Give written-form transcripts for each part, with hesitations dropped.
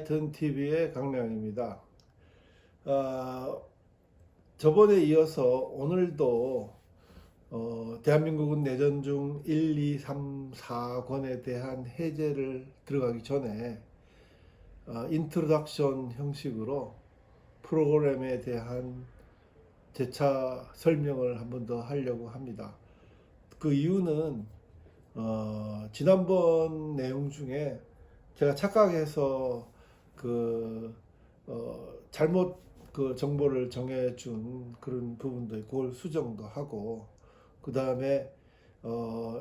엔라이튼 TV의 강량입니다. 저번에 이어서 오늘도 대한민국은 내전 중 1, 2, 3, 4권에 대한 해제를 들어가기 전에 인트로덕션 형식으로 프로그램에 대한 재차 설명을 한 번 더 하려고 합니다. 그 이유는 지난번 내용 중에 제가 착각해서 잘못 정보를 정해준 그런 부분도 있고, 그걸 수정도 하고, 그 다음에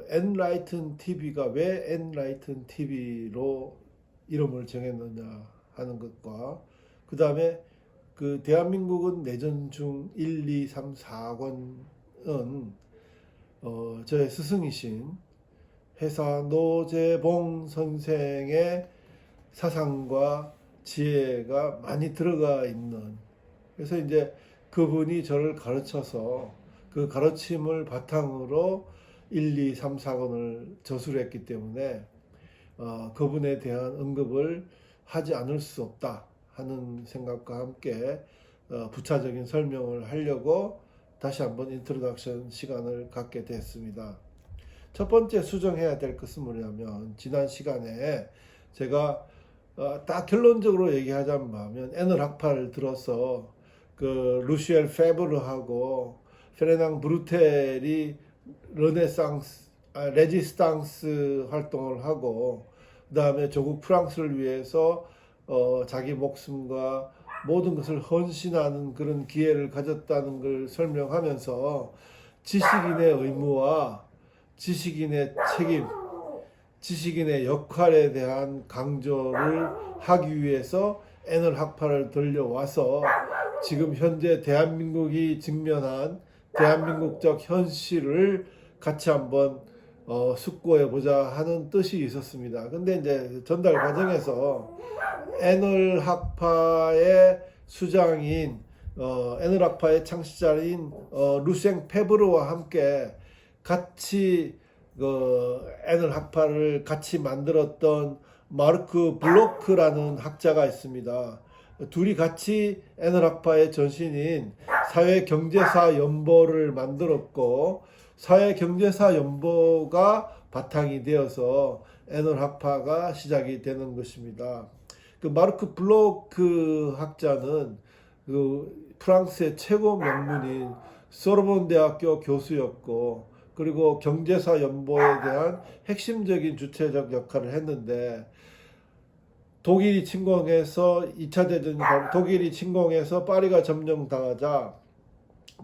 엔라이튼 TV가 왜 엔라이튼 TV로 이름을 정했느냐 하는 것과, 그 다음에 대한민국은 내전 중 1, 2, 3, 4권은 저의 스승이신 회사 노재봉 선생의 사상과 지혜가 많이 들어가 있는, 그래서 이제 그분이 저를 가르쳐서 그 가르침을 바탕으로 1, 2, 3, 4권을 저술했기 때문에 그분에 대한 언급을 하지 않을 수 없다 하는 생각과 함께 부차적인 설명을 하려고 다시 한번 인트로덕션 시간을 갖게 됐습니다. 첫 번째 수정해야 될 것은 뭐냐면, 지난 시간에 제가 딱 결론적으로 얘기하자면 애널 학파를 들어서 루시엘 페브르하고 페르낭 브루텔이 레지스탕스 활동을 하고, 그 다음에 조국 프랑스를 위해서 자기 목숨과 모든 것을 헌신하는 그런 기회를 가졌다는 걸 설명하면서 지식인의 의무와 지식인의 책임, 지식인의 역할에 대한 강조를 하기 위해서 애널 학파를 들려와서 지금 현재 대한민국이 직면한 대한민국적 현실을 같이 한번 숙고해 보자 하는 뜻이 있었습니다. 근데 이제 전달 과정에서 애널 학파의 수장인 애널 학파의 창시자인 루생 페브르와 함께 같이 애널 학파를 같이 만들었던 마르크 블로크라는 학자가 있습니다. 둘이 같이 애널 학파의 전신인 사회경제사 연보를 만들었고, 사회경제사 연보가 바탕이 되어서 애널 학파가 시작이 되는 것입니다. 마르크 블로크 학자는 프랑스의 최고 명문인 소르본 대학교 교수였고, 그리고 경제사 연보에 대한 핵심적인 주체적 역할을 했는데, 독일이 침공해서 2차 대전이 독일이 침공해서 파리가 점령당하자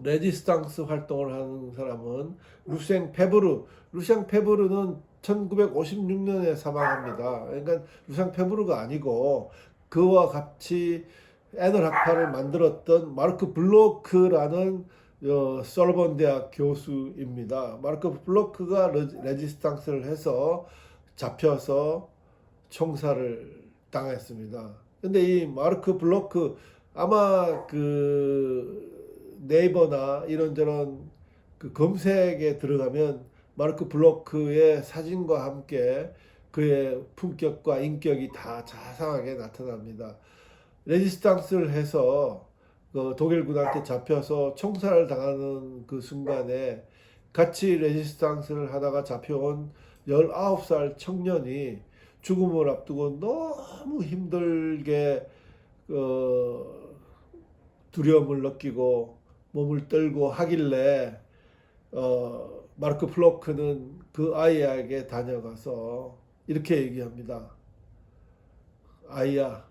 레지스탕스 활동을 하는 사람은 루생 페브르는 1956년에 사망합니다. 그러니까 루생 페브르가 아니고 그와 같이 애널 학파를 만들었던 마르크 블로크라는 솔본 대학 교수입니다. 마르크 블로크가 레지스탕스를 해서 잡혀서 총살을 당했습니다. 근데 이 마르크 블로크, 아마 네이버나 이런저런 검색에 들어가면 마르크 블로크의 사진과 함께 그의 품격과 인격이 다 자상하게 나타납니다. 레지스탕스를 해서 독일군한테 잡혀서 총살을 당하는 그 순간에 같이 레지스탕스를 하다가 잡혀온 19살 청년이 죽음을 앞두고 너무 힘들게 두려움을 느끼고 몸을 떨고 하길래 마르크 블로크는 그 아이에게 다녀가서 이렇게 얘기합니다. 아이야,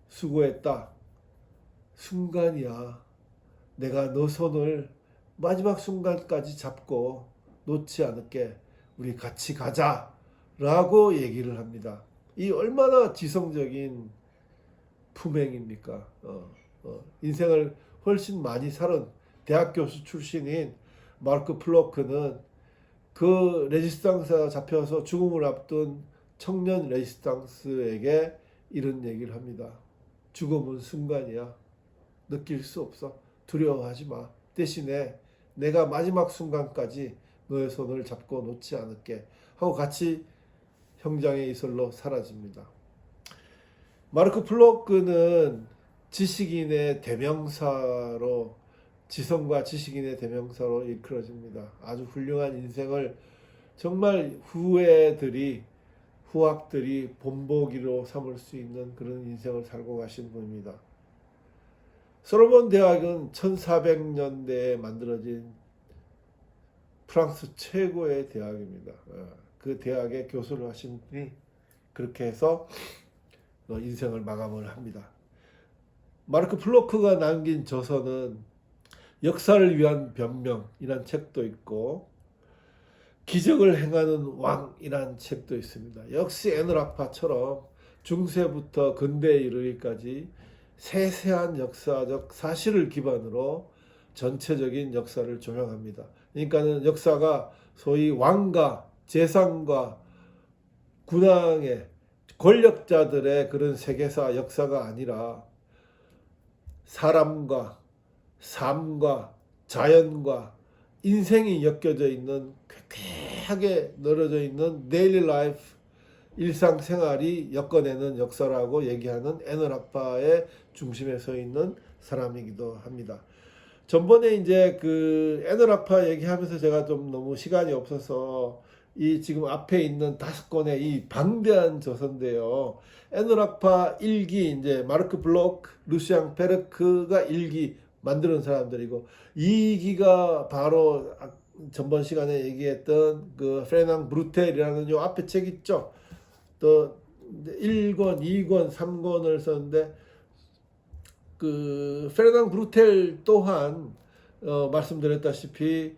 수고했다. 순간이야. 내가 너 손을 마지막 순간까지 잡고 놓지 않을게. 우리 같이 가자 라고 얘기를 합니다. 이 얼마나 지성적인 품행입니까? 인생을 훨씬 많이 살은 대학 교수 출신인 마르크 블로크는 그 레지스탕스가 잡혀서 죽음을 앞둔 청년 레지스탕스에게 이런 얘기를 합니다. 죽음은 순간이야. 느낄 수 없어. 두려워하지 마. 대신에 내가 마지막 순간까지 너의 손을 잡고 놓지 않을게 하고 같이 형장의 이슬로 사라집니다. 마르크 플로크는 지식인의 대명사로, 지성과 지식인의 대명사로 일컬어집니다. 아주 훌륭한 인생을 정말 후학들이 본보기로 삼을 수 있는 그런 인생을 살고 가신 분입니다. 소로몬 대학은 1400년대에 만들어진 프랑스 최고의 대학입니다. 그 대학의 교수를 하신 분이 그렇게 해서 인생을 마감을 합니다. 마르크 플로크가 남긴 저서는 역사를 위한 변명이란 책도 있고, 기적을 행하는 왕이란 책도 있습니다. 역시 에너락파처럼 중세부터 근대에 이르기까지 세세한 역사적 사실을 기반으로 전체적인 역사를 조명합니다. 그러니까는 역사가 소위 왕과 재상과 군왕의 권력자들의 그런 세계사 역사가 아니라 사람과 삶과 자연과 인생이 엮여져 있는, 쾌쾌하게 늘어져 있는 데일리 라이프, 일상생활이 엮어내는 역사라고 얘기하는 에너락파의 중심에 서 있는 사람이기도 합니다. 전번에 이제 그 에너락파 얘기하면서 제가 좀 너무 시간이 없어서 이 지금 앞에 있는 5권의 이 방대한 저서인데요. 에너락파 1기, 이제 마르크 블록, 루시앙 페르크가 1기 만드는 사람들이고, 2기가 바로 전번 시간에 얘기했던 그 페르낭 브루텔이라는 요 앞에 책 있죠. 또 1권, 2권, 3권을 썼는데, 그 페르낭 브루텔 또한 말씀드렸다시피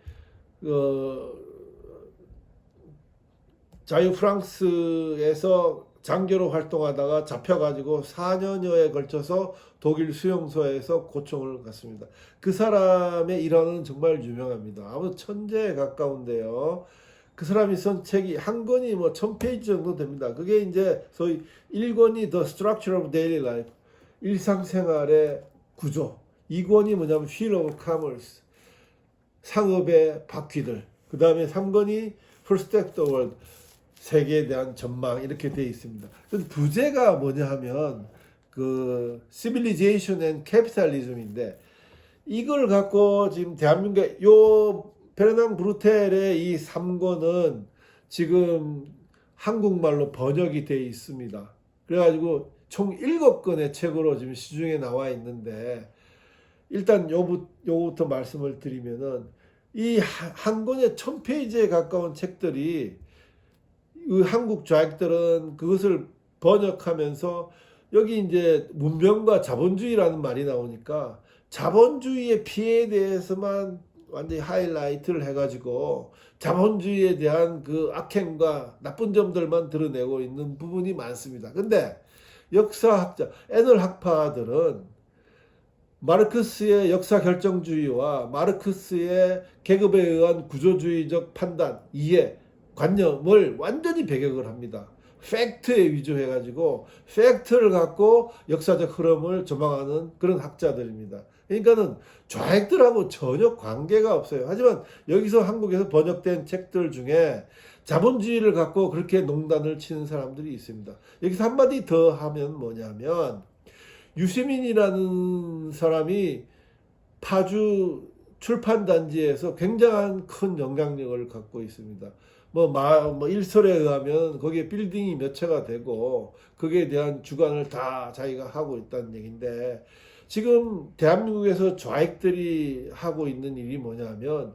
자유 프랑스에서 장교로 활동하다가 잡혀가지고 4년여에 걸쳐서 독일 수용소에서 고총을 갔습니다. 그 사람의 일화는 정말 유명합니다. 아무 천재에 가까운데요. 그 사람이 쓴 책이 한 권이 뭐 1000페이지 정도 됩니다. 그게 이제 소위 1권이 The Structure of Daily Life, 일상생활의 구조. 2권이 뭐냐면 Wheel of Commerce, 상업의 바퀴들. 그 다음에 3권이 Perspective World, 세계에 대한 전망, 이렇게 되어 있습니다. 부제가 뭐냐 하면 그 Civilization and Capitalism인데, 이걸 갖고 지금 대한민국에 요 베르낭 브루텔의 이 3권은 지금 한국말로 번역이 되어 있습니다. 그래가지고 총 7권의 책으로 지금 시중에 나와 있는데, 일단 요거부터 말씀을 드리면은, 이 한 권에 1000페이지에 가까운 책들이, 한국 좌익들은 그것을 번역하면서 여기 이제 문명과 자본주의라는 말이 나오니까 자본주의의 피해에 대해서만 완전히 하이라이트를 해가지고 자본주의에 대한 그 악행과 나쁜 점들만 드러내고 있는 부분이 많습니다. 근데 역사학자, 애널학파들은 마르크스의 역사 결정주의와 마르크스의 계급에 의한 구조주의적 판단, 이해, 관념을 완전히 배격을 합니다. 팩트에 위조해가지고 팩트를 갖고 역사적 흐름을 조망하는 그런 학자들입니다. 그러니까는 좌익들하고 전혀 관계가 없어요. 하지만 여기서 한국에서 번역된 책들 중에 자본주의를 갖고 그렇게 농단을 치는 사람들이 있습니다. 여기서 한마디 더 하면 뭐냐면, 유시민이라는 사람이 파주 출판단지에서 굉장한 큰 영향력을 갖고 있습니다. 뭐 일설에 의하면 거기에 빌딩이 몇 채가 되고 거기에 대한 주관을 다 자기가 하고 있다는 얘기인데, 지금 대한민국에서 좌익들이 하고 있는 일이 뭐냐면,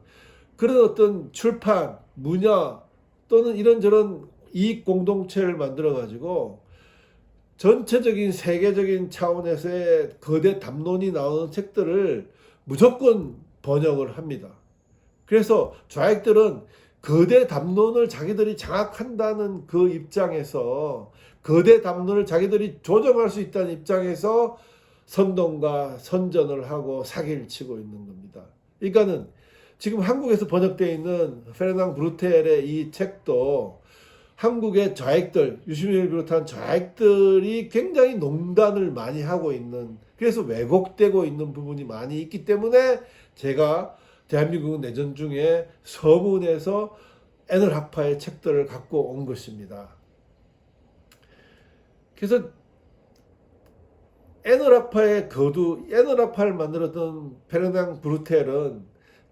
그런 어떤 출판, 문화 또는 이런저런 이익 공동체를 만들어 가지고 전체적인 세계적인 차원에서의 거대 담론이 나오는 책들을 무조건 번역을 합니다. 그래서 좌익들은 거대 담론을 자기들이 장악한다는 그 입장에서, 거대 담론을 자기들이 조정할 수 있다는 입장에서 선동과 선전을 하고 사기를 치고 있는 겁니다. 그러니까는 지금 한국에서 번역되어 있는 페르낭 브루텔의 이 책도 한국의 좌익들, 유시민을 비롯한 좌익들이 굉장히 농단을 많이 하고 있는, 그래서 왜곡되고 있는 부분이 많이 있기 때문에 제가 대한민국 내전 중에 서문에서 애널학파의 책들을 갖고 온 것입니다. 그래서 에너라파의 거두, 에너라파를 만들었던 페르낭 브루텔은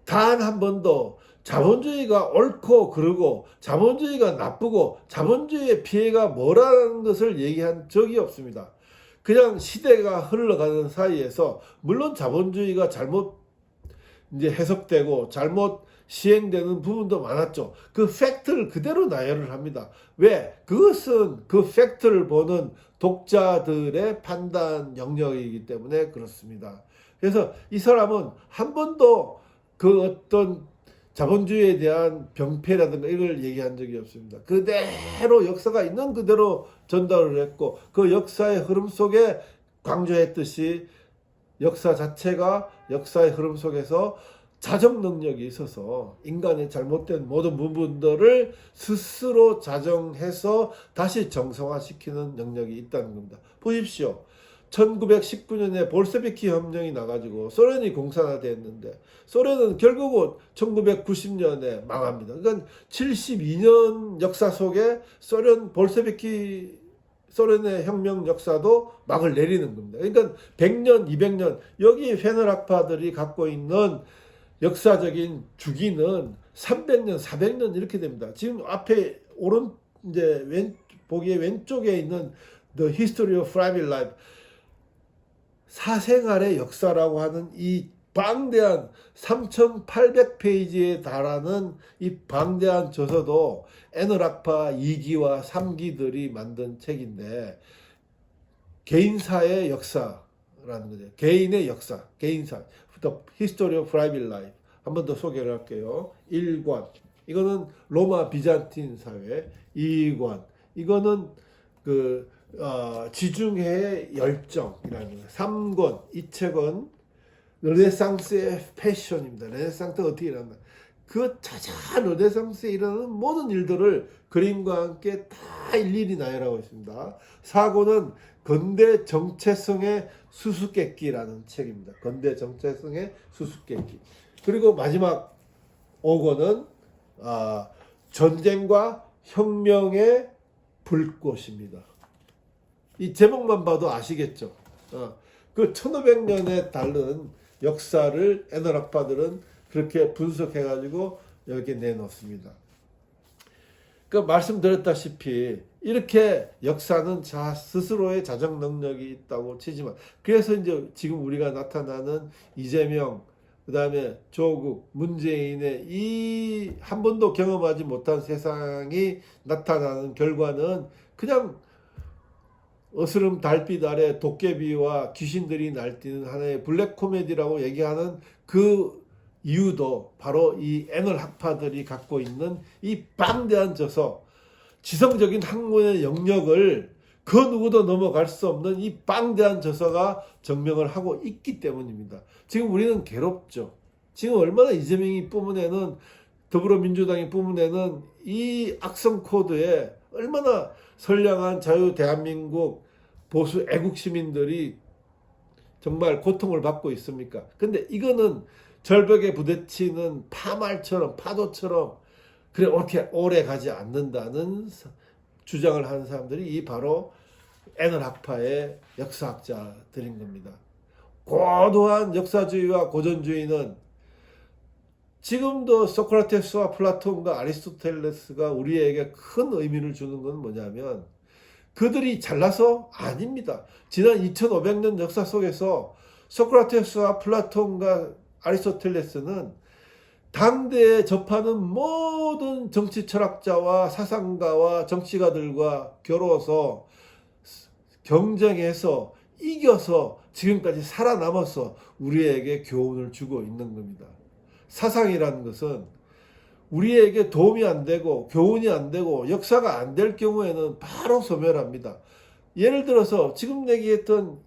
단 한 번도 자본주의가 옳고 그르고 자본주의가 나쁘고 자본주의의 피해가 뭐라는 것을 얘기한 적이 없습니다. 그냥 시대가 흘러가는 사이에서 물론 자본주의가 잘못 이제 해석되고 잘못 시행되는 부분도 많았죠. 그 팩트를 그대로 나열을 합니다. 왜? 그것은 그 팩트를 보는 독자들의 판단 영역이기 때문에 그렇습니다. 그래서 이 사람은 한 번도 그 어떤 자본주의에 대한 병폐라든가 이걸 얘기한 적이 없습니다. 그대로 역사가 있는 그대로 전달을 했고 그 역사의 흐름 속에 강조했듯이 역사 자체가 역사의 흐름 속에서 자정 능력이 있어서 인간의 잘못된 모든 부분들을 스스로 자정해서 다시 정상화시키는 능력이 있다는 겁니다. 보십시오. 1919년에 볼셰비키 협령이 나가지고 소련이 공산화됐는데 소련은 결국은 1990년에 망합니다. 그러니까 72년 역사 속에 소련의 혁명 역사도 막을 내리는 겁니다. 그러니까 100년, 200년 여기 페널학파들이 갖고 있는 역사적인 주기는 300년, 400년 이렇게 됩니다. 지금 앞에 보기에 왼쪽에 있는 The History of Private Life, 사생활의 역사라고 하는 이 방대한 3,800페이지에 달하는 이 방대한 저서도 에너락파 2기와 3기들이 만든 책인데 개인사의 역사라는 거죠. 개인의 역사, 개인사. The History of Private Life. 한 번 더 소개를 할게요. 1권. 이거는 로마 비잔틴 사회. 2권. 이거는 지중해의 열정이라는 거예요. 3권. 이 책은 르네상스의 패션입니다. 르네상스가 어떻게 일어났나. 그 자자한 르네상스에 일어나는 모든 일들을 그림과 함께 다 일일이 나열하고 있습니다. 4권은 근대 정체성의 수수께끼라는 책입니다. 근대 정체성의 수수께끼. 그리고 마지막 5권은 전쟁과 혁명의 불꽃입니다. 이 제목만 봐도 아시겠죠. 그 1500년에 다른 역사를 에너락파들은 그렇게 분석해가지고 여기 내놓습니다. 그 말씀드렸다시피 이렇게 역사는 스스로의 자정 능력이 있다고 치지만 그래서 이제 지금 우리가 나타나는 이재명 그다음에 조국 문재인의 이 한 번도 경험하지 못한 세상이 나타나는 결과는 그냥 어스름 달빛 아래 도깨비와 귀신들이 날뛰는 하나의 블랙 코미디라고 얘기하는 그 이유도 바로 이 애널 학파들이 갖고 있는 이 방대한 저서 지성적인 학문의 영역을 그 누구도 넘어갈 수 없는 이 방대한 저서가 증명을 하고 있기 때문입니다. 지금 우리는 괴롭죠. 지금 얼마나 이재명이 뿜어내는 더불어민주당이 뿜어내는 이 악성 코드에 얼마나 선량한 자유 대한민국 보수 애국 시민들이 정말 고통을 받고 있습니까? 근데 이거는 절벽에 부딪히는 파말처럼 파도처럼 그래 이렇게 오래 가지 않는다는 주장을 하는 사람들이 이 바로 에너락파의 역사학자들인 겁니다. 고도한 역사주의와 고전주의는 지금도 소크라테스와 플라톤과 아리스토텔레스가 우리에게 큰 의미를 주는 건 뭐냐면 그들이 잘나서 아닙니다. 지난 2500년 역사 속에서 소크라테스와 플라톤과 아리스토텔레스는 당대에 접하는 모든 정치 철학자와 사상가와 정치가들과 겨루어서 경쟁해서 이겨서 지금까지 살아남아서 우리에게 교훈을 주고 있는 겁니다. 사상이라는 것은 우리에게 도움이 안 되고 교훈이 안 되고 역사가 안 될 경우에는 바로 소멸합니다. 예를 들어서 지금 얘기했던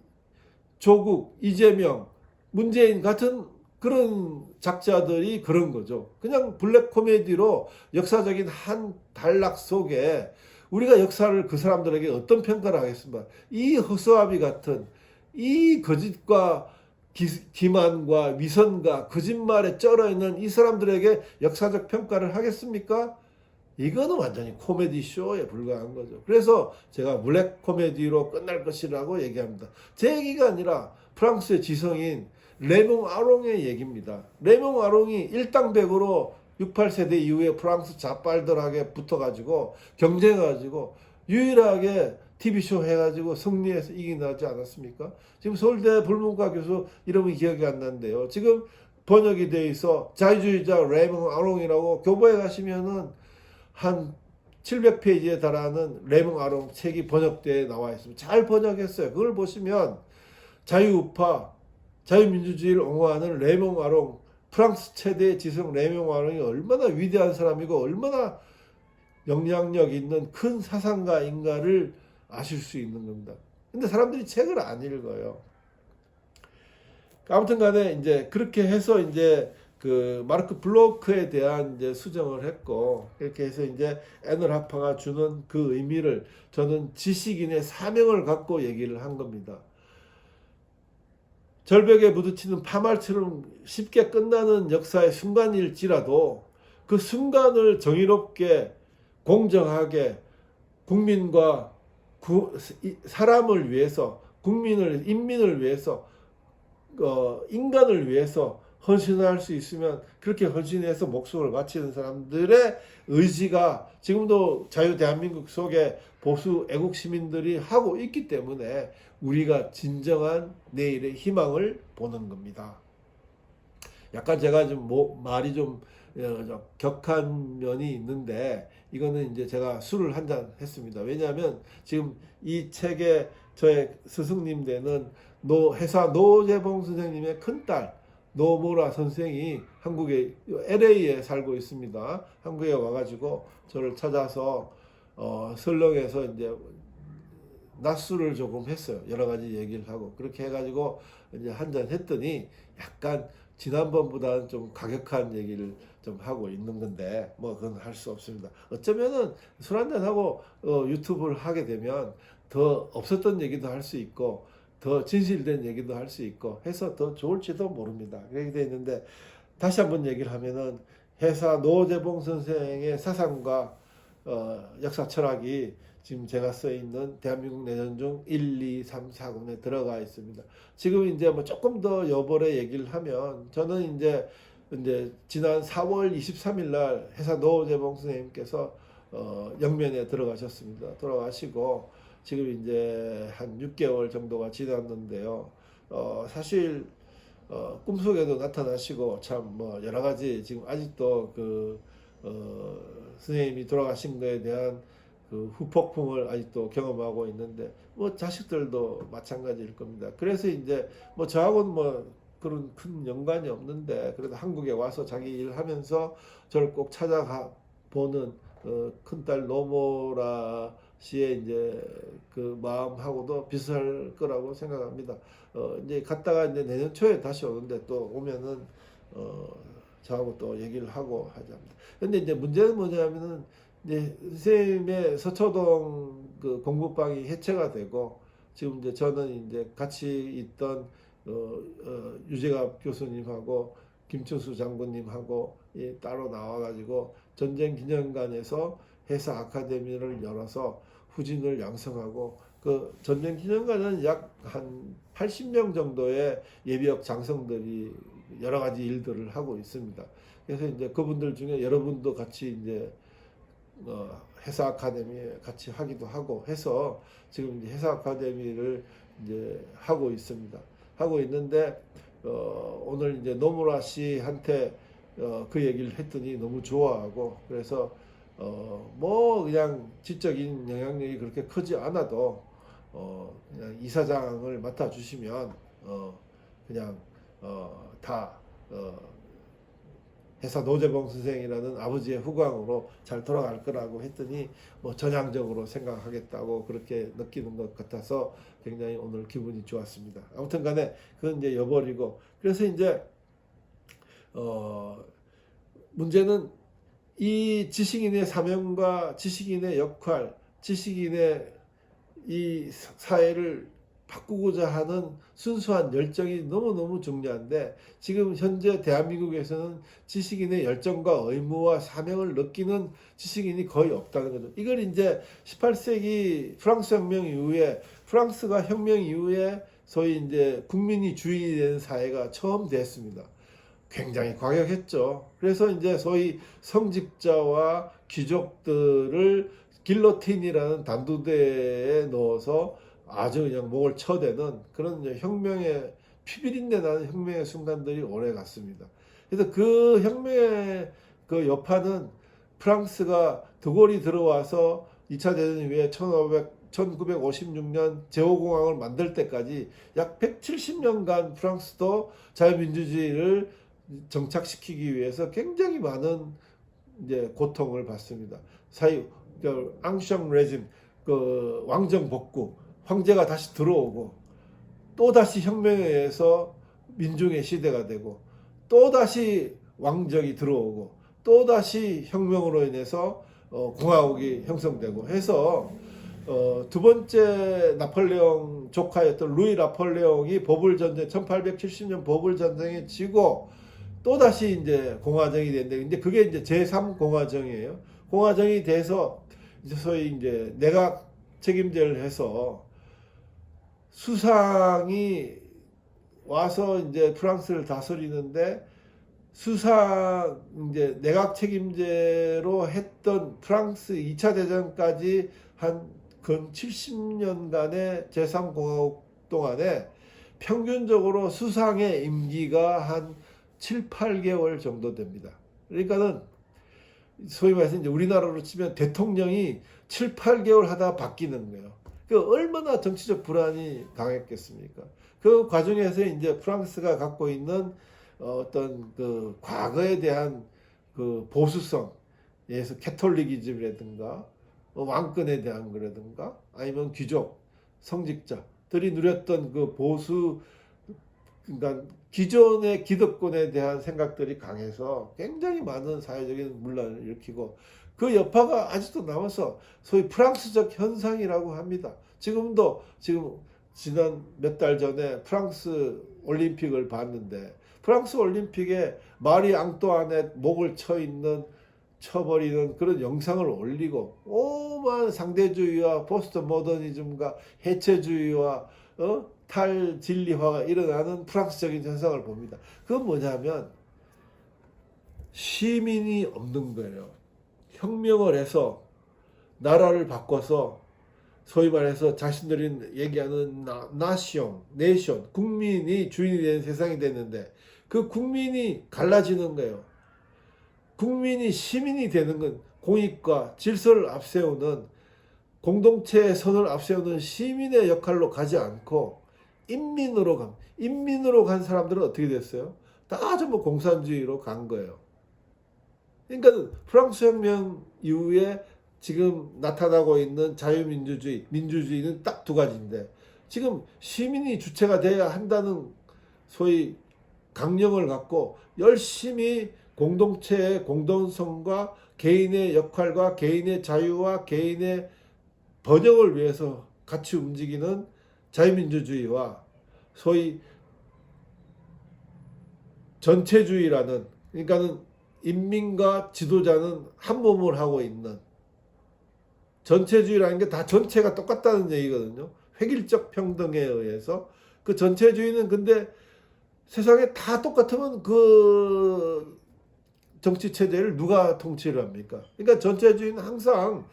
조국, 이재명, 문재인 같은 그런 작자들이 그런 거죠. 그냥 블랙 코미디로 역사적인 한 단락 속에 우리가 역사를 그 사람들에게 어떤 평가를 하겠습니까? 이 허수아비 같은 이 거짓과 기만과 위선과 거짓말에 쩔어 있는 이 사람들에게 역사적 평가를 하겠습니까? 이거는 완전히 코미디 쇼에 불과한 거죠. 그래서 제가 블랙 코미디로 끝날 것이라고 얘기합니다. 제 얘기가 아니라 프랑스의 지성인 레몽 아롱의 얘기입니다. 레몽 아롱이 일당백으로 68세대 이후에 프랑스 자빨들하게 붙어가지고 경쟁해가지고 유일하게 TV쇼 해가지고 승리해서 이긴 하지 않았습니까? 지금 서울대 불문과 교수 이름이 기억이 안 나는데요. 지금 번역이 돼 있어 자유주의자 레몽 아롱이라고 교보에 가시면은 한 700페이지에 달하는 레몽 아롱 책이 번역되어 나와 있습니다. 잘 번역했어요. 그걸 보시면 자유우파, 자유민주주의를 옹호하는 레몽 아롱, 프랑스 최대 지성 레몽 아롱이 얼마나 위대한 사람이고 얼마나 영향력 있는 큰 사상가인가를 아실 수 있는 겁니다. 근데 사람들이 책을 안 읽어요. 아무튼 간에 이제 그렇게 해서 이제 그 마르크 블로크에 대한 이제 수정을 했고, 이렇게 해서 이제 애널 하파가 주는 그 의미를 저는 지식인의 사명을 갖고 얘기를 한 겁니다. 절벽에 부딪히는 파말처럼 쉽게 끝나는 역사의 순간일지라도 그 순간을 정의롭게 공정하게 국민과 사람을 위해서, 인민을 위해서, 인간을 위해서 헌신할 수 있으면 그렇게 헌신해서 목숨을 바치는 사람들의 의지가 지금도 자유 대한민국 속에 보수 애국 시민들이 하고 있기 때문에 우리가 진정한 내일의 희망을 보는 겁니다. 약간 제가 좀 말이 좀 격한 면이 있는데 이거는 이제 제가 술을 한잔 했습니다. 왜냐하면 지금 이 책에 저의 스승님 되는 회사 노재봉 선생님의 큰딸 노모라 선생이 한국의 LA에 살고 있습니다. 한국에 와가지고 저를 찾아서 설렁에서 이제 낮술을 조금 했어요. 여러 가지 얘기를 하고 그렇게 해가지고 이제 한잔 했더니 약간 지난번보다는 좀 가격한 얘기를 좀 하고 있는 건데 뭐 그건 할 수 없습니다. 어쩌면은 술 한잔 하고 유튜브를 하게 되면 더 없었던 얘기도 할 수 있고 더 진실된 얘기도 할 수 있고 해서 더 좋을지도 모릅니다. 그렇게 돼 있는데 다시 한번 얘기를 하면은 회사 노재봉 선생의 사상과 역사 철학이 지금 제가 써 있는 대한민국 내전 중 1, 2, 3, 4권에 들어가 있습니다. 지금 이제 뭐 조금 더 여벌의 얘기를 하면 저는 이제 지난 4월 23일 날 회사 노재봉 선생님께서 영면에 들어가셨습니다. 돌아가시고 지금 이제 한 6개월 정도가 지났는데요. 사실 꿈속에도 나타나시고 참 뭐 여러 가지 지금 아직도 선생님이 돌아가신 거에 대한 그 후폭풍을 아직도 경험하고 있는데 뭐 자식들도 마찬가지일 겁니다. 그래서 이제 뭐 저하고는 뭐 그런 큰 연관이 없는데 그래도 한국에 와서 자기 일 하면서 저를 꼭 찾아가 보는 큰딸 노모라 씨의 이제 그 마음하고도 비슷할 거라고 생각합니다. 이제 갔다가 이제 내년 초에 다시 오는데 또 오면은 저하고 또 얘기를 하고 하자입니다. 근데 이제 문제는 뭐냐면은 이제 선생님의 서초동 그 공부방이 해체가 되고 지금 이제 저는 이제 같이 있던 유재갑 교수님하고 김춘수 장군님하고 따로 나와가지고 전쟁기념관에서 해사 아카데미를 열어서 후진을 양성하고 그 전쟁기념관은 약 한 80명 정도의 예비역 장성들이 여러 가지 일들을 하고 있습니다. 그래서 이제 그분들 중에 여러분도 같이 이제 해사 아카데미에 같이 하기도 하고 해서 지금 이제 해사 아카데미를 이제 하고 있습니다. 하고 있는데 오늘 이제 노무라 씨한테 그 얘기를 했더니 너무 좋아하고 그래서 뭐 그냥 지적인 영향력이 그렇게 크지 않아도 그냥 이사장을 맡아 주시면 그냥 다 회사 노재봉 선생이라는 아버지의 후광으로 잘 돌아갈 거라고 했더니 뭐 전향적으로 생각하겠다고 그렇게 느끼는 것 같아서 굉장히 오늘 기분이 좋았습니다. 아무튼 간에 그건 이제 여버리고 그래서 이제 문제는 이 지식인의 사명과 지식인의 역할, 지식인의 이 사회를 바꾸고자 하는 순수한 열정이 너무너무 중요한데, 지금 현재 대한민국에서는 지식인의 열정과 의무와 사명을 느끼는 지식인이 거의 없다는 거죠. 이걸 이제 18세기 프랑스 혁명 이후에, 프랑스가 혁명 이후에 소위 이제 국민이 주인이 된 사회가 처음 됐습니다. 굉장히 과격했죠. 그래서 이제 소위 성직자와 귀족들을 길로틴이라는 단두대에 넣어서 아주 그냥 목을 쳐대는 그런 이제 혁명의 피비린내 나는 혁명의 순간들이 오래 갔습니다. 그래서 그 혁명의 그 여파는 프랑스가 드골이 들어와서 2차 대전 이후에 1956년 제5공항을 만들 때까지 약 170년간 프랑스도 자유민주주의를 정착시키기 위해서 굉장히 많은 이제 고통을 받습니다. 앙샹 레짐, 그 왕정 복구, 황제가 다시 들어오고, 또 다시 혁명에 의해서 민중의 시대가 되고, 또 다시 왕정이 들어오고, 또 다시 혁명으로 인해서 공화국이 형성되고 해서 두 번째 나폴레옹 조카였던 루이 나폴레옹이 버블 전쟁 1870년 버블 전쟁에 지고 또 다시 이제 공화정이 됐는데, 이제 그게 이제 제3 공화정이에요. 공화정이 돼서 이제 소위 이제 내각 책임제를 해서 수상이 와서 이제 프랑스를 다스리는데, 수상 이제 내각 책임제로 했던 프랑스 2차 대전까지 한 근 70년간의 제3공화국 동안에 평균적으로 수상의 임기가 한 7, 8개월 정도 됩니다. 그러니까는 소위 말해서 이제 우리나라로 치면 대통령이 7, 8개월 하다 바뀌는 거예요. 그 얼마나 정치적 불안이 강했겠습니까? 그 과정에서 이제 프랑스가 갖고 있는 어떤 그 과거에 대한 그 보수성, 예서 캐톨릭이즘이라든가 왕권에 대한 거라든가 아니면 귀족, 성직자들이 누렸던 그 보수, 그러니까 기존의 기득권에 대한 생각들이 강해서 굉장히 많은 사회적인 문란을 일으키고, 그 여파가 아직도 남아서 소위 프랑스적 현상이라고 합니다. 지금도 지금 지난 몇 달 전에 프랑스 올림픽을 봤는데, 프랑스 올림픽에 마리 앙뚜아넷 목을 쳐버리는 그런 영상을 올리고, 오만 상대주의와 포스트 모더니즘과 해체주의와 탈진리화가 일어나는 프랑스적인 현상을 봅니다. 그건 뭐냐면 시민이 없는 거예요. 혁명을 해서 나라를 바꿔서 소위 말해서 자신들이 얘기하는 네이션, 국민이 주인이 되는 세상이 됐는데, 그 국민이 갈라지는 거예요. 국민이 시민이 되는 건 공익과 질서를 앞세우는, 공동체의 선을 앞세우는 시민의 역할로 가지 않고 인민으로 간 사람들은 어떻게 됐어요? 다 전부 공산주의로 간 거예요. 그러니까 프랑스 혁명 이후에 지금 나타나고 있는 자유민주주의, 민주주의는 딱 두 가지인데, 지금 시민이 주체가 돼야 한다는 소위 강령을 갖고 열심히 공동체의 공동성과 개인의 역할과 개인의 자유와 개인의 번영을 위해서 같이 움직이는 자유민주주의와 소위 전체주의라는, 그러니까는 인민과 지도자는 한 몸을 하고 있는, 전체주의라는 게 다 전체가 똑같다는 얘기거든요. 획일적 평등에 의해서. 그 전체주의는 근데 세상에 다 똑같으면 그 정치 체제를 누가 통치를 합니까? 그러니까 전체주의는 항상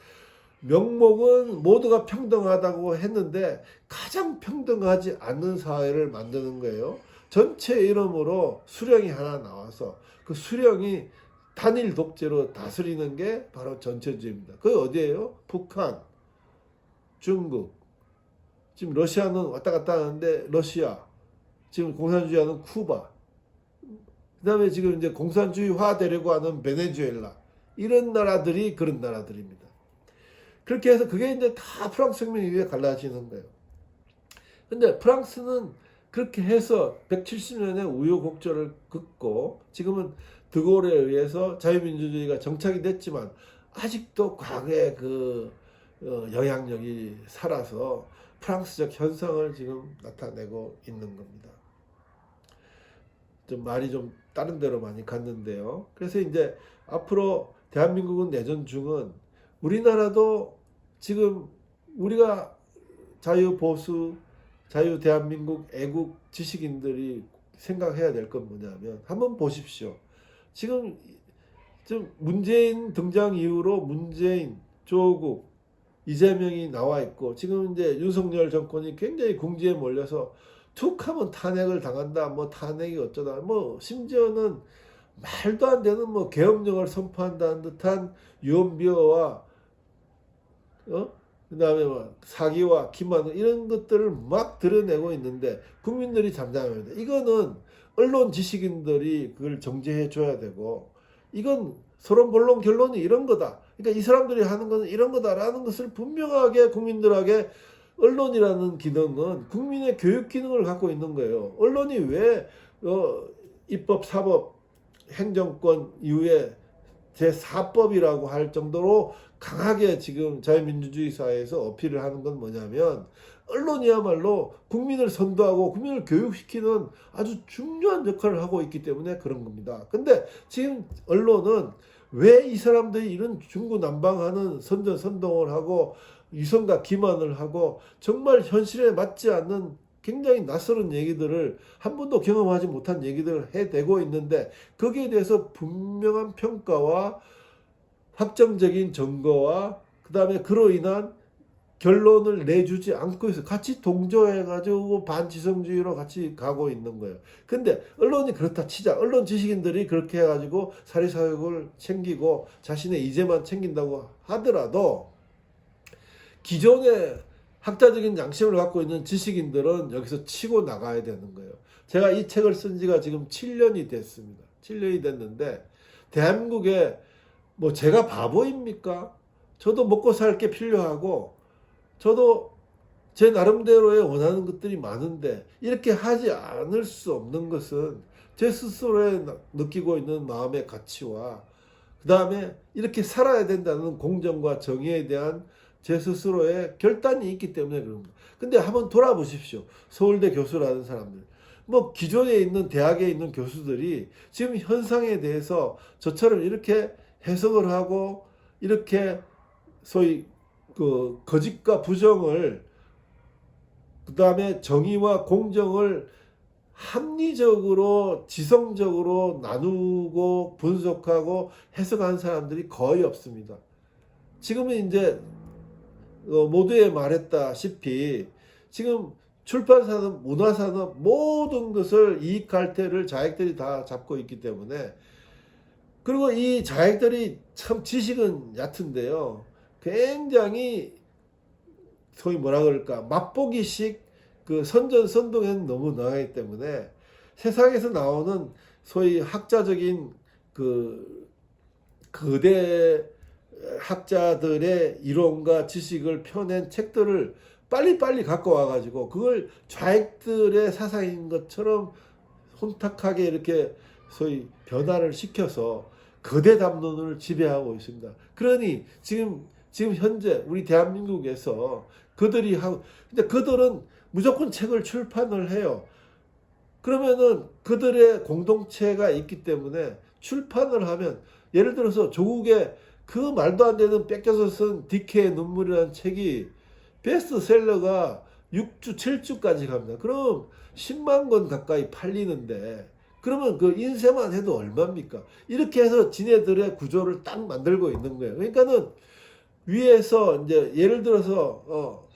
명목은 모두가 평등하다고 했는데 가장 평등하지 않는 사회를 만드는 거예요. 전체 이름으로 수령이 하나 나와서 그 수령이 단일 독재로 다스리는 게 바로 전체주의입니다. 그게 어디예요? 북한, 중국, 지금 러시아는 왔다 갔다 하는데 러시아, 지금 공산주의하는 쿠바, 그 다음에 지금 이제 공산주의화 되려고 하는 베네수엘라, 이런 나라들이 그런 나라들입니다. 그렇게 해서 그게 이제 다 프랑스 혁명 이후에 갈라지는 거예요. 근데 프랑스는 그렇게 해서 170년의 우여곡절을 긋고 지금은 드골에 의해서 자유민주주의가 정착이 됐지만 아직도 과거의 그 영향력이 살아서 프랑스적 현상을 지금 나타내고 있는 겁니다. 좀 말이 좀 다른 데로 많이 갔는데요. 그래서 이제 앞으로 대한민국은 내전 중은 우리나라도 지금 우리가 자유보수, 자유대한민국 애국 지식인들이 생각해야 될 건 뭐냐면 한번 보십시오. 지금 좀 문재인 등장 이후로 문재인, 조국, 이재명이 나와 있고 지금 이제 윤석열 정권이 굉장히 궁지에 몰려서 툭 하면 탄핵을 당한다. 뭐 탄핵이 어쩌다. 뭐 심지어는 말도 안 되는 뭐 계엄령을 선포한다는 듯한 유언비어와 그다음에 뭐 사기와 기만 이런 것들을 막 드러내고 있는데 국민들이 잠잠합니다. 이거는 언론 지식인들이 그걸 정죄해 줘야 되고 이건 서론 본론 결론이 이런 거다. 그러니까 이 사람들이 하는 것은 이런 거다라는 것을 분명하게 국민들에게 언론이라는 기능은 국민의 교육 기능을 갖고 있는 거예요. 언론이 왜 입법, 사법, 행정권 이후에 제4법이라고 할 정도로 강하게 지금 자유민주주의 사회에서 어필을 하는 건 뭐냐면 언론이야말로 국민을 선도하고 국민을 교육시키는 아주 중요한 역할을 하고 있기 때문에 그런 겁니다. 근데 지금 언론은 왜 이 사람들이 이런 중구난방하는 선전선동을 하고 위선과 기만을 하고 정말 현실에 맞지 않는 굉장히 낯설은 얘기들을 한 번도 경험하지 못한 얘기들을 해대고 있는데 거기에 대해서 분명한 평가와 확정적인 증거와 그 다음에 그로 인한 결론을 내주지 않고 있어. 같이 동조해가지고 반지성주의로 같이 가고 있는 거예요. 근데 언론이 그렇다 치자. 언론 지식인들이 그렇게 해가지고 사리사욕을 챙기고 자신의 이제만 챙긴다고 하더라도 기존의 학자적인 양심을 갖고 있는 지식인들은 여기서 치고 나가야 되는 거예요. 제가 이 책을 쓴 지가 지금 7년이 됐습니다. 7년이 됐는데 대한민국에 뭐 제가 바보입니까? 저도 먹고 살 게 필요하고 저도 제 나름대로의 원하는 것들이 많은데 이렇게 하지 않을 수 없는 것은 제 스스로에 느끼고 있는 마음의 가치와 그 다음에 이렇게 살아야 된다는 공정과 정의에 대한 제 스스로의 결단이 있기 때문에 그럽니다. 근데 한번 돌아보십시오. 서울대 교수라는 사람들. 뭐 기존에 있는 대학에 있는 교수들이 지금 현상에 대해서 저처럼 이렇게 해석을 하고 이렇게 소위 그 거짓과 부정을 그 다음에 정의와 공정을 합리적으로 지성적으로 나누고 분석하고 해석하는 사람들이 거의 없습니다. 지금은 이제 모두에 말했다시피 지금 출판산업, 문화산업 모든 것을 이익갈퇴를 자익들이 다 잡고 있기 때문에 그리고 이 자익들이 참 지식은 얕은데요. 굉장히 소위 뭐라 그럴까 맛보기식 그 선전선동에 너무 나가기 때문에 세상에서 나오는 소위 학자적인 그 거대 학자들의 이론과 지식을 펴낸 책들을 빨리빨리 갖고 와가지고 그걸 좌익들의 사상인 것처럼 혼탁하게 이렇게 소위 변화를 시켜서 거대 담론을 지배하고 있습니다. 그러니 지금 현재 우리 대한민국에서 그들이 하고 근데 그들은 무조건 책을 출판을 해요. 그러면은 그들의 공동체가 있기 때문에 출판을 하면 예를 들어서 조국의 그 말도 안 되는 뺏겨서 쓴 디케의 눈물이라는 책이 베스트셀러가 6주, 7주까지 갑니다. 그럼 10만 권 가까이 팔리는데 그러면 그 인쇄만 해도 얼마입니까? 이렇게 해서 지네들의 구조를 딱 만들고 있는 거예요. 그러니까는 위에서 이제 예를 들어서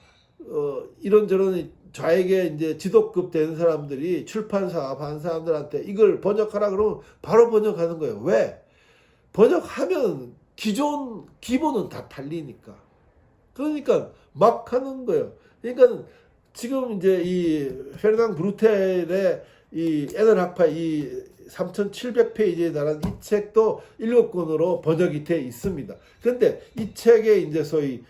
이런저런 좌에게 이제 지도급 되는 사람들이 출판사 반 사람들한테 이걸 번역하라 그러면 바로 번역하는 거예요. 왜? 번역하면 기본은 다 팔리니까. 그러니까 막 하는 거예요. 그러니까 지금 이제 이 페르낭 브루텔의 이 에너학파 이 3,700페이지에 달한 이 책도 7권으로 번역이 돼 있습니다. 그런데 이 책에 이제 소위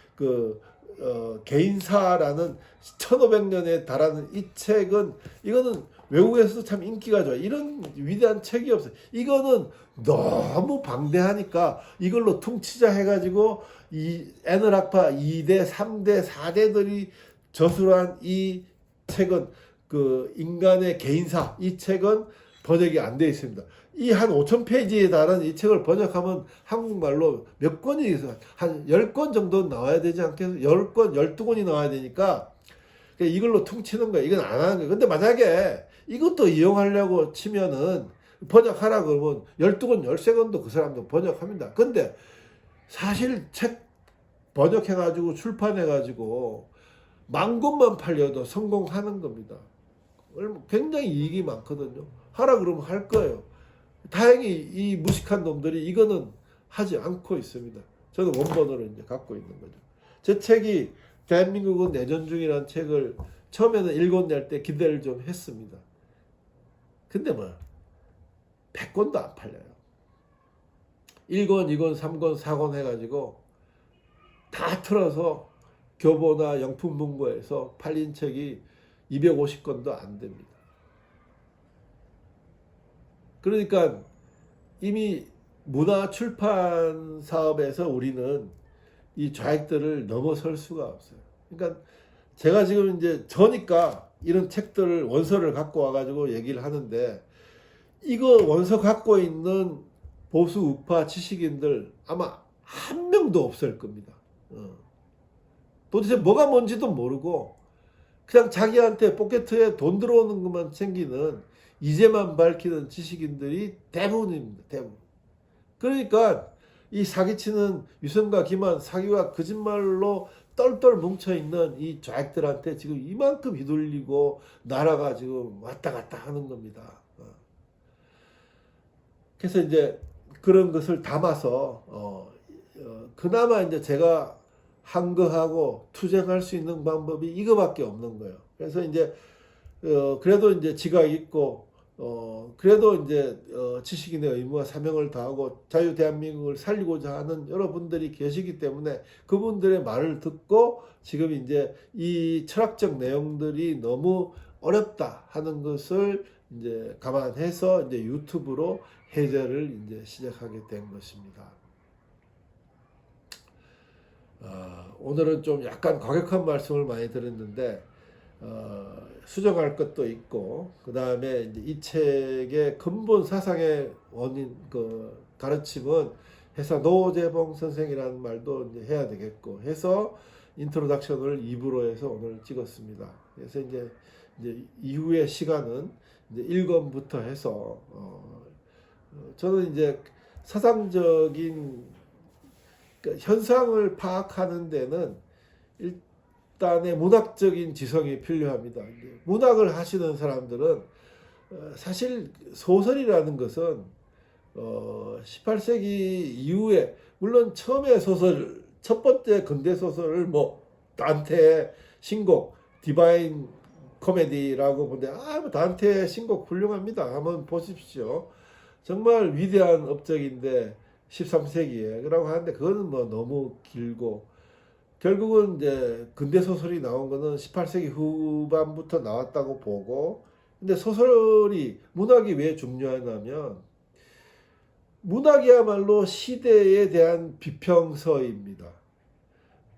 개인사라는 1500년에 달하는 이 책은 이거는 외국에서도 참 인기가 좋아요. 이런 위대한 책이 없어요. 이거는 너무 방대하니까 이걸로 퉁치자 해가지고 이 에너학파 2대, 3대, 4대들이 저술한 이 책은 그 인간의 개인사 이 책은 번역이 안 되어 있습니다. 이 한 5,000페이지에 달한 이 책을 번역하면 한국말로 몇 권이 있어? 한 10권 정도 나와야 되지 않겠어요? 10권, 12권이 나와야 되니까 이걸로 퉁치는 거야. 이건 안 하는 거야. 근데 만약에 이것도 이용하려고 치면은 번역하라 그러면 12권, 13권도 그 사람도 번역합니다. 근데 사실 책 번역해가지고 출판해가지고 10,000권만 팔려도 성공하는 겁니다. 굉장히 이익이 많거든요. 하라 그러면 할 거예요. 다행히 이 무식한 놈들이 이거는 하지 않고 있습니다. 저는 원본으로 이제 갖고 있는 거죠. 제 책이 대한민국은 내전 중이라는 책을 처음에는 읽어낼 때 기대를 좀 했습니다. 근데 뭐 100권도 안 팔려요. 1권, 2권, 3권, 4권 해가지고 다 틀어서 교보나 영품문고에서 팔린 책이 250권도 안 됩니다. 그러니까 이미 문화 출판 사업에서 우리는 이 좌익들을 넘어설 수가 없어요. 그러니까 제가 지금 이제 저니까 이런 책들을 원서를 갖고 와가지고 얘기를 하는데 이거 원서 갖고 있는 보수 우파 지식인들 아마 한 명도 없을 겁니다. 도대체 뭐가 뭔지도 모르고 그냥 자기한테 포켓에 돈 들어오는 것만 챙기는 이제만 밝히는 지식인들이 대부분입니다. 대부분. 그러니까 이 사기치는 유승과 기만 사기와 거짓말로 똘똘 뭉쳐있는 이 좌익들한테 지금 이만큼 휘둘리고 나라가 지금 왔다 갔다 하는 겁니다. 그래서 이제 그런 것을 담아서 그나마 이제 제가 항거하고 투쟁할 수 있는 방법이 이거밖에 없는 거예요. 그래서 이제 그래도 이제 지각 있고 그래도 이제 지식인의 의무와 사명을 다하고 자유 대한민국을 살리고자 하는 여러분들이 계시기 때문에 그분들의 말을 듣고 지금 이제 이 철학적 내용들이 너무 어렵다 하는 것을 이제 감안해서 이제 유튜브로 해설을 이제 시작하게 된 것입니다. 오늘은 좀 약간 과격한 말씀을 많이 드렸는데 수정할 것도 있고 그 다음에 이제 이 책의 근본 사상의 원인 그 가르침은 해서 노재봉 선생이라는 말도 이제 해야 되겠고 해서 인트로덕션을 2부로 해서 오늘 찍었습니다. 그래서 이제 이후의 시간은 이제 1권부터 해서 저는 이제 사상적인 그러니까 현상을 파악하는 데는 일단의 문학적인 지성이 필요합니다. 문학을 하시는 사람들은 사실 소설이라는 것은 18세기 이후에 물론 처음에 소설 첫 번째 근대 소설을 뭐 단테의 신곡 디바인 코미디라고 보는데 뭐 단테의 신곡 훌륭합니다. 한번 보십시오. 정말 위대한 업적인데 13세기에 그라고 하는데 그거는 뭐 너무 길고 결국은 이제 근대 소설이 나온 거는 18세기 후반부터 나왔다고 보고 근데 소설이 문학이 왜 중요하냐면 문학이야말로 시대에 대한 비평서입니다.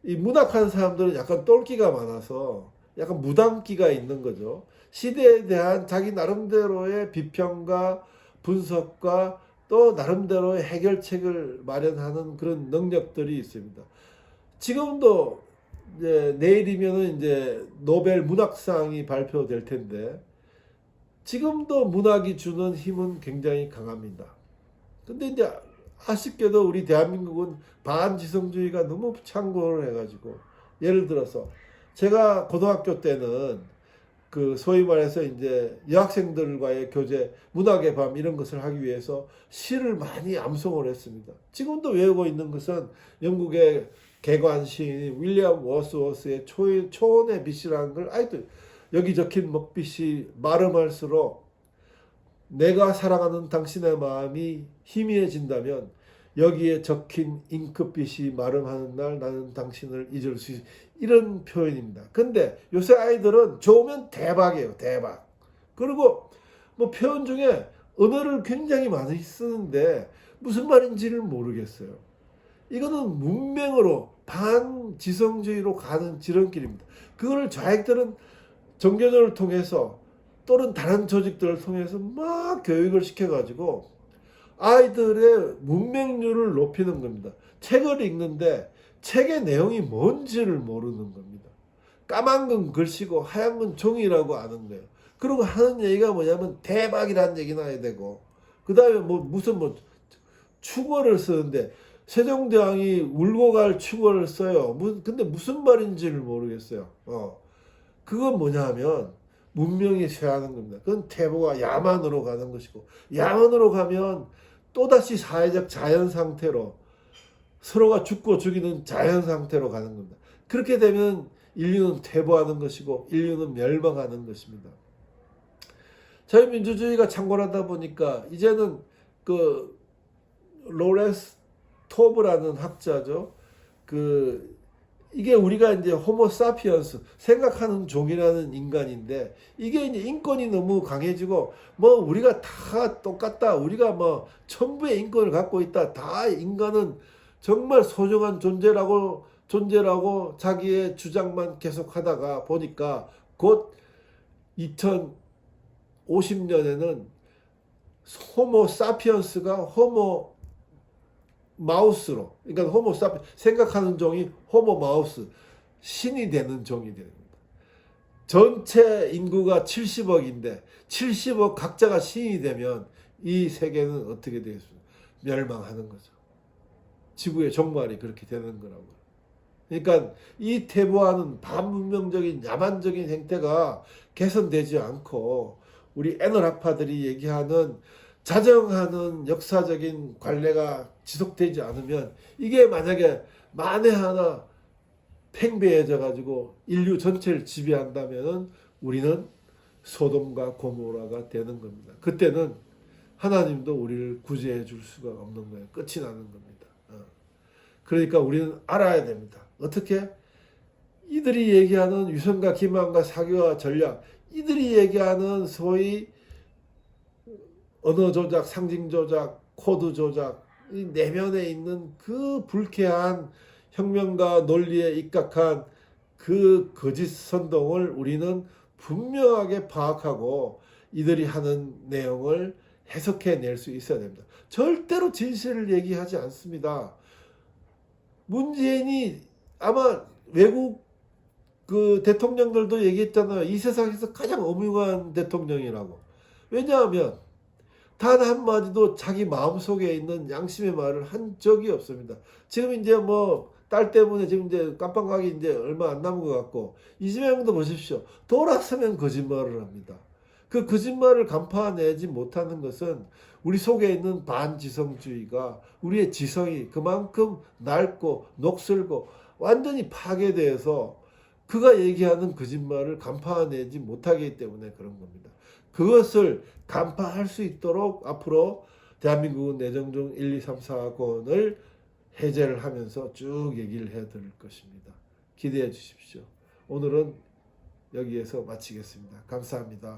이 문학하는 사람들은 약간 똘끼가 많아서 약간 무당기가 있는 거죠. 시대에 대한 자기 나름대로의 비평과 분석과 또 나름대로의 해결책을 마련하는 그런 능력들이 있습니다. 지금도 이제 내일이면은 이제 노벨 문학상이 발표될 텐데 지금도 문학이 주는 힘은 굉장히 강합니다. 근데 이제 아쉽게도 우리 대한민국은 반지성주의가 너무 창궐을 해가지고 예를 들어서 제가 고등학교 때는 그 소위 말해서 이제 여학생들과의 교제, 문학의 밤 이런 것을 하기 위해서 시를 많이 암송을 했습니다. 지금도 외우고 있는 것은 영국의 개관 시인 윌리엄 워스워스의 초원의 빛이라는 걸 아직도 여기 적힌 먹빛이 마름할수록 내가 사랑하는 당신의 마음이 희미해진다면 여기에 적힌 잉크빛이 마름하는 날 나는 당신을 잊을 수 있어. 이런 표현입니다. 근데 요새 아이들은 좋으면 대박이에요. 대박. 그리고 뭐 표현 중에 언어를 굉장히 많이 쓰는데 무슨 말인지를 모르겠어요. 이거는 문맹으로 반지성주의로 가는 지름길입니다. 그걸 좌익들은 종교전을 통해서 또는 다른 조직들을 통해서 막 교육을 시켜가지고 아이들의 문맹률을 높이는 겁니다. 책을 읽는데 책의 내용이 뭔지를 모르는 겁니다. 까만 건 글씨고 하얀 건 종이라고 아는 거예요. 그리고 하는 얘기가 뭐냐면 대박이라는 얘기나 해야 되고, 그 다음에 무슨 축어를 쓰는데 세종대왕이 울고 갈 축어를 써요. 근데 무슨 말인지를 모르겠어요. 그건 뭐냐 하면 문명이 쇠하는 겁니다. 그건 태보가 야만으로 가는 것이고, 야만으로 가면 또다시 사회적 자연 상태로 서로가 죽고 죽이는 자연 상태로 가는 겁니다. 그렇게 되면 인류는 퇴보하는 것이고 인류는 멸망하는 것입니다. 자유민주주의가 창궐하다 보니까 이제는 그 로렌스 토브라는 학자죠. 이게 우리가 이제 호모 사피언스, 생각하는 종이라는 인간인데, 이게 이제 인권이 너무 강해지고 우리가 다 똑같다, 우리가 천부의 인권을 갖고 있다, 다 인간은 정말 소중한 존재라고 자기의 주장만 계속 하다가 보니까 곧 2050년에는 호모 사피언스가 호모 마우스로, 그러니까 호모 사피, 생각하는 종이 호모 마우스, 신이 되는 종이 되는 겁니다. 전체 인구가 70억인데 70억 각자가 신이 되면 이 세계는 어떻게 되겠습니까? 멸망하는 거죠. 지구의 종말이 그렇게 되는 거라고요. 그러니까 이 태보하는 반문명적인 야만적인 행태가 개선되지 않고 우리 애널학파들이 얘기하는 자정하는 역사적인 관례가 지속되지 않으면, 이게 만약에 만에 하나 팽배해져 가지고 인류 전체를 지배한다면 우리는 소돔과 고모라가 되는 겁니다. 그때는 하나님도 우리를 구제해 줄 수가 없는 거예요. 끝이 나는 겁니다. 그러니까 우리는 알아야 됩니다. 어떻게? 이들이 얘기하는 위선과 기만과 사교와 전략, 이들이 얘기하는 소위 언어 조작, 상징 조작, 코드 조작, 이 내면에 있는 그 불쾌한 혁명과 논리에 입각한 그 거짓 선동을 우리는 분명하게 파악하고 이들이 하는 내용을 해석해 낼 수 있어야 됩니다. 절대로 진실을 얘기하지 않습니다. 문재인이 아마 외국 그 대통령들도 얘기했잖아요. 이 세상에서 가장 엄중한 대통령이라고. 왜냐하면 단 한마디도 자기 마음속에 있는 양심의 말을 한 적이 없습니다. 지금 이제 딸 때문에 지금 이제 깜빵 가기 이제 얼마 안 남은 것 같고, 이재명도 보십시오. 돌아서면 거짓말을 합니다. 그 거짓말을 간파내지 못하는 것은 우리 속에 있는 반지성주의가, 우리의 지성이 그만큼 낡고 녹슬고 완전히 파괴되어서 그가 얘기하는 거짓말을 간파내지 못하기 때문에 그런 겁니다. 그것을 간파할 수 있도록 앞으로 대한민국은 내정종 1, 2, 3, 4권을 해제를 하면서 쭉 얘기를 해드릴 것입니다. 기대해 주십시오. 오늘은 여기에서 마치겠습니다. 감사합니다.